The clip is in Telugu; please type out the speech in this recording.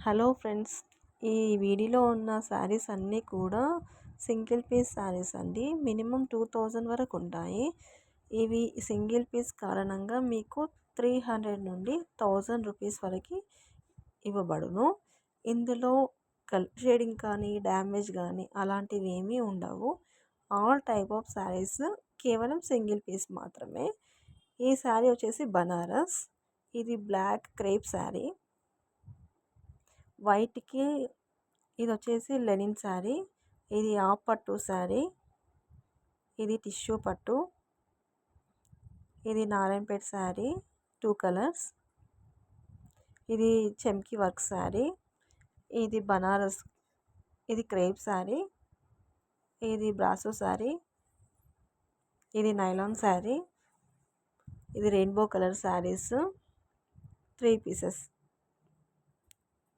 హలో ఫ్రెండ్స్, ఈ వీడియోలో ఉన్న శారీస్ అన్నీ కూడా సింగిల్ పీస్ శారీస్ అండి. మినిమం 2000 వరకు ఉంటాయి. ఇవి సింగిల్ పీస్ కారణంగా మీకు 300 నుండి 1000 రూపీస్ వరకు ఇవ్వబడును. ఇందులో కలర్ షేడింగ్ కానీ డ్యామేజ్ కానీ అలాంటివి ఏమీ ఉండవు. ఆల్ టైప్ ఆఫ్ శారీస్ కేవలం సింగిల్ పీస్ మాత్రమే. ఈ శారీ వచ్చేసి బనారస్. ఇది బ్లాక్ క్రేప్ శారీ. వైట్కి ఇది వచ్చేసి లెనిన్ శారీ. ఇది ఆఫ్ పట్టు శారీ. ఇది టిష్యూ పట్టు. ఇది నారాయణపేట్ శారీ 2 కలర్స్. ఇది చెమ్కి వర్క్ శారీ. ఇది బనారస్. ఇది క్రేప్ శారీ. ఇది బ్రాసో శారీ. ఇది నైలాన్ శారీ. ఇది రెయిన్బో కలర్ శారీస్ 3 పీసెస్.